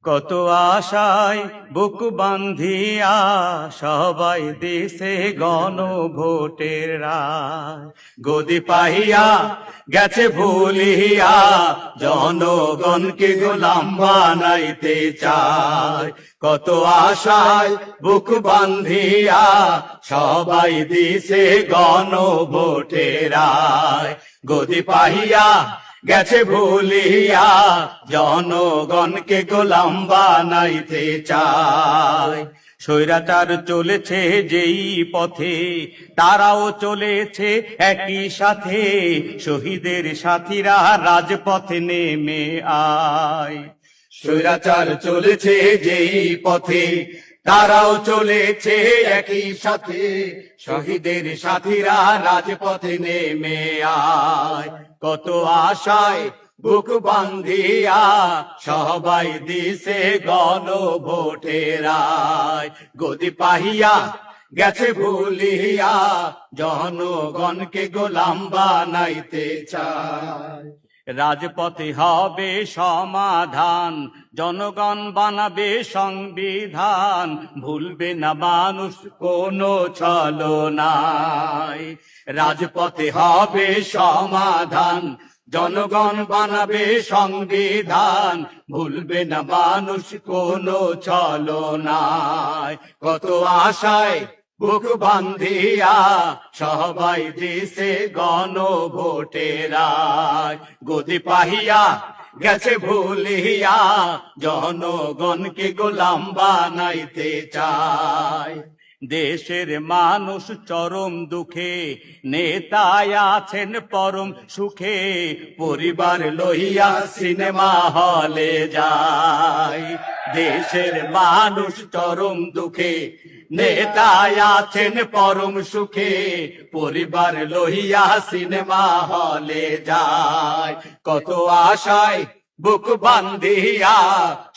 কত আশায় বুক বান্ধিয়া সবাই দিছে গণভোটের রায়, গদি পাইয়া গেছে ভুলিয়া জনগণকে গোলাম বানাইতে চায়। কত আশায় বুক বান্ধিয়া সবাই দিছে গণভোটের রায়, গদি পাইয়া গেছে ভুলিয়া জনগণকে গোলাম বানাইতে চায়। স্বৈরাচার চলেছে যেই পথে তারাও চলেছে একই সাথে, শহীদের সাথীরা রাজপথে নেমে আয়। স্বৈরাচার চলেছে যেই পথে তারাও চলেছে একই সাথে, শহীদের সাথীরা রাজপথে নেমে আয়। কত আশায় বুক বান্ধিয়া সবাই দিছে গণভোটের রায়, গদি পাইয়া গেছে ভুলিয়া জনগণকে গোলাম বানাইতে চায়। রাজপথে হবে সমাধান, জনগণ বানাবে সংবিধান, ভুলবে না মানুষ কোনো ছলনায়। রাজপথে হবে সমাধান, জনগণ বানাবে সংবিধান, ভুলবে না মানুষ কোনো ছলনায়। কত আশায় বুক বান্ধিয়া সবাই দিছে গণভোটের রায়, গদি পাইয়া গেছে ভুলিয়া জনগণকে গোলাম বানাইতে চায়। দেশের মানুষ চরম দুঃখে, নেতায় আছেন পরম সুখে, পরিবার লইয়া সিনেমা হলে যায়। দেশের মানুষ চরম দুঃখে, নেতায় আছেন পরম সুখে, পরিবার লইয়া সিনেমা হলে যায়। কত আশায় বুক বান্ধিয়া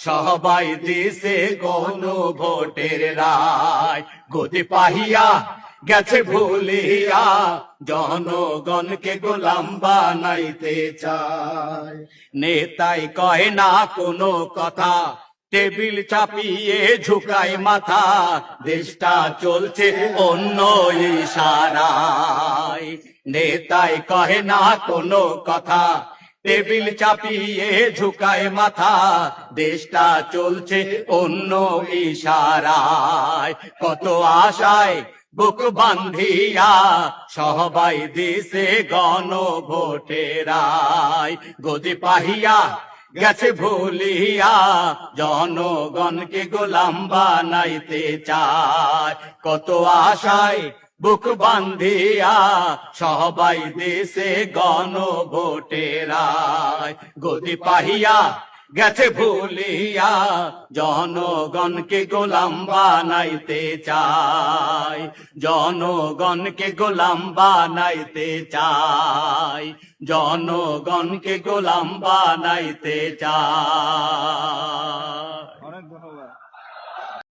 সবাই দিছে গণভোটের রায়, গদি পাইয়া গেছে ভুলিয়া জনগণকে গোলাম বানাইতে চায়। নেতাই কয় না কোনো কথা, টেবিল চাপিয়ে ঝুঁকায় মাথা, দেশটা চলছে অন্য ইশারায়। নেতাই কহে না কোনো কথা, টেবিল চাপিয়ে ঝুঁকায় মাথা, দেশটা চলছে অন্য ইশারায়। কত আশায় বুক বান্ধিয়া সবাই দিছে গণভোটের রায়, গদি পাইয়া গেছে ভুলিয়া জনগণকে গোলাম বানাইতে চায়। কত আশায় বুক বান্ধিয়া সবাই দিছে গণভোটের রায়, গদি পাইয়া গেছে ভুলিয়া জনগণকে গোলাম বানাইতে চায়, জনগণকে গোলাম বানাইতে চায়, জনগণকে গোলাম বানাইতে চায়।